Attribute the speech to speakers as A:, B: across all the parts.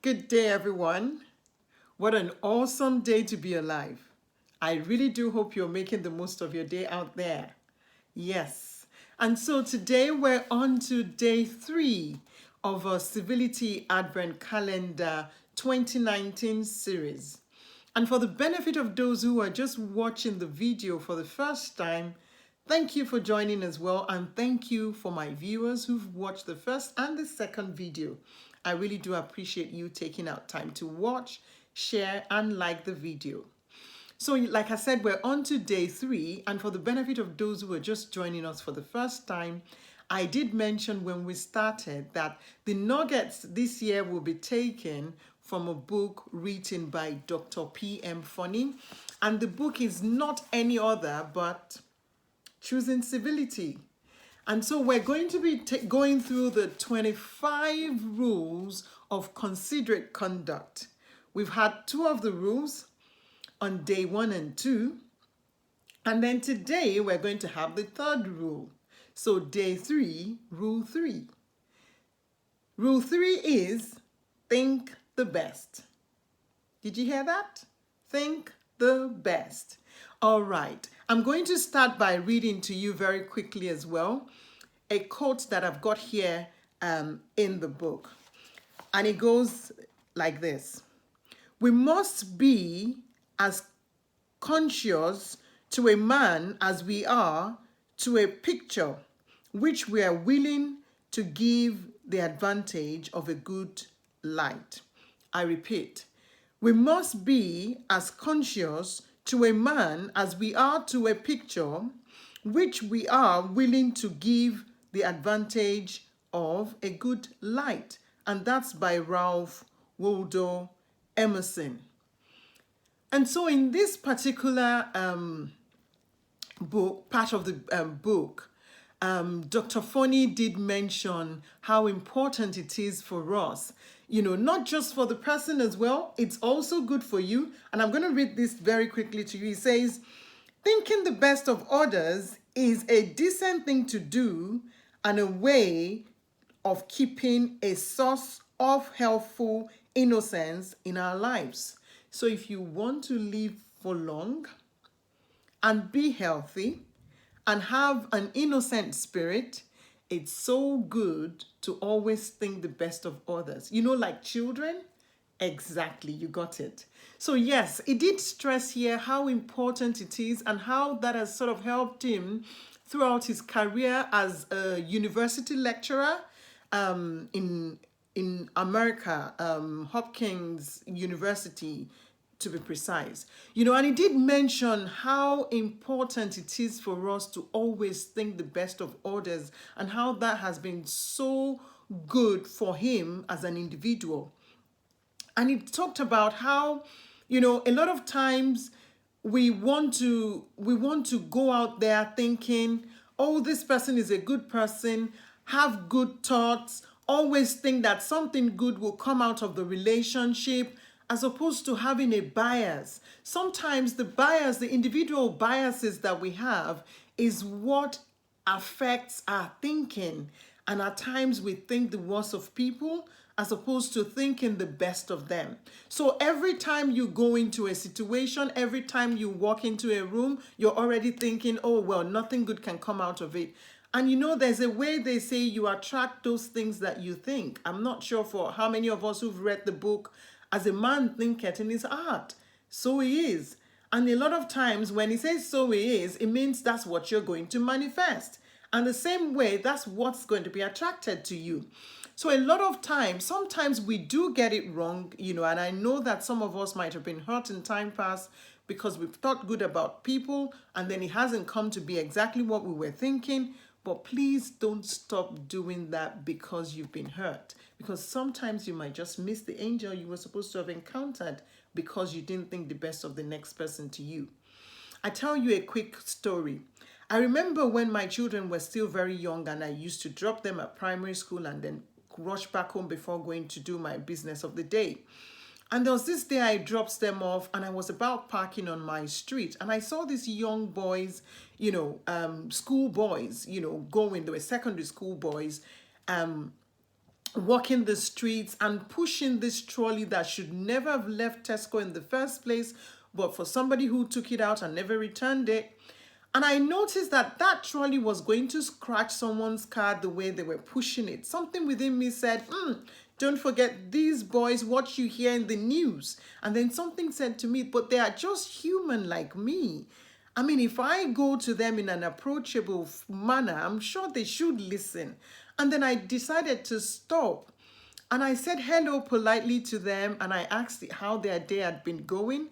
A: Good day, everyone. What an awesome day to be alive. I really do hope you're making the most of your day out there. Yes. And so today we're on to day 3 of our Civility Advent Calendar 2019 series. And for the benefit of those who are just watching the video for the first time, thank you for joining as well, and thank you for my viewers who've watched the first and the second video. I really do appreciate you taking out time to watch, share, and like the video. So like I said, we're on to day 3, and for the benefit of those who are just joining us for the first time, I did mention when we started that the nuggets this year will be taken from a book written by Dr. P.M. Funny, and the book is not any other but Choosing Civility. And so we're going to be going through the 25 rules of considerate conduct. We've had 2 of the rules on day 1 and 2. And then today we're going to have the 3rd rule. So day 3, rule 3. Rule 3 is think the best. Did you hear that? Think the best. All right. I'm going to start by reading to you very quickly as well a quote that I've got here in the book. And it goes like this. We must be as conscious to a man as we are to a picture which we are willing to give the advantage of a good light. I repeat, we must be as conscious to a man as we are to a picture which we are willing to give the advantage of a good light. And that's by Ralph Waldo Emerson. And so in this particular book, part of the book, Dr. Fonny did mention how important it is for us, not just for the person as well, it's also good for you. And I'm going to read this very quickly to you. He says, thinking the best of others is a decent thing to do and a way of keeping a source of helpful innocence in our lives. So if you want to live for long and be healthy and have an innocent spirit, it's so good to always think the best of others. Like children? Exactly, you got it. So yes, it did stress here how important it is and how that has sort of helped him throughout his career as a university lecturer in America, Hopkins University, to be precise. And he did mention how important it is for us to always think the best of others and how that has been so good for him as an individual. And he talked about how, a lot of times we want to go out there thinking, oh, this person is a good person, have good thoughts, always think that something good will come out of the relationship, as opposed to having a bias. Sometimes the individual biases that we have is what affects our thinking. And at times we think the worst of people as opposed to thinking the best of them. So every time you go into a situation, every time you walk into a room, you're already thinking, oh, well, nothing good can come out of it. And there's a way they say you attract those things that you think. I'm not sure for how many of us who've read the book, As a Man Thinketh in His Heart. So he is. And a lot of times when he says so he is, it means that's what you're going to manifest. And the same way, that's what's going to be attracted to you. So a lot of times, sometimes we do get it wrong, and I know that some of us might have been hurt in time past because we've thought good about people and then it hasn't come to be exactly what we were thinking. But please don't stop doing that because you've been hurt. Because sometimes you might just miss the angel you were supposed to have encountered because you didn't think the best of the next person to you. I tell you a quick story. I remember when my children were still very young and I used to drop them at primary school and then rush back home before going to do my business of the day. And there was this day I dropped them off and I was about parking on my street and I saw these young boys, school boys, going, they were secondary school boys, walking the streets and pushing this trolley that should never have left Tesco in the first place, but for somebody who took it out and never returned it. And I noticed that that trolley was going to scratch someone's car the way they were pushing it. Something within me said, don't forget these boys, what you hear in the news. And then something said to me, but they are just human like me. I mean, if I go to them in an approachable manner, I'm sure they should listen. And then I decided to stop. And I said hello politely to them, and I asked how their day had been going.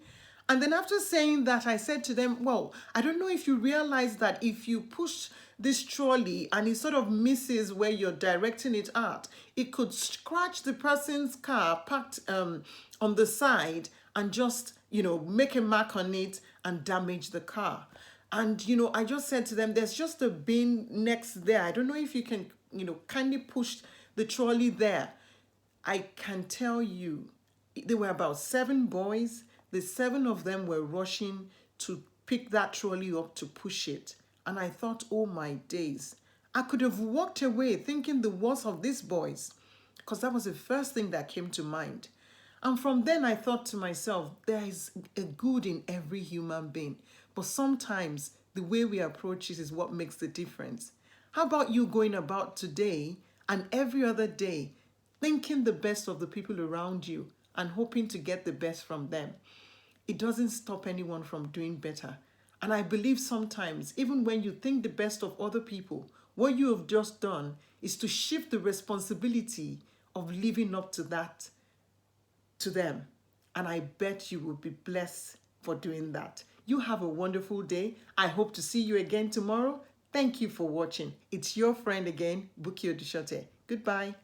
A: And then after saying that, I said to them, well, I don't know if you realize that if you push this trolley and it sort of misses where you're directing it at, it could scratch the person's car parked on the side and just, make a mark on it and damage the car. And, I just said to them, there's just a bin next there. I don't know if you can, kindly push the trolley there. I can tell you, there were about 7 boys. The 7 of them were rushing to pick that trolley up to push it. And I thought, oh my days. I could have walked away thinking the worst of these boys, because that was the first thing that came to mind. And from then I thought to myself, there is a good in every human being. But sometimes the way we approach it is what makes the difference. How about you going about today and every other day, thinking the best of the people around you and hoping to get the best from them? It doesn't stop anyone from doing better. And I believe sometimes, even when you think the best of other people, what you have just done is to shift the responsibility of living up to that to them. And I bet you will be blessed for doing that. You have a wonderful day. I hope to see you again tomorrow. Thank you for watching. It's your friend again, Buki Odushote. Goodbye.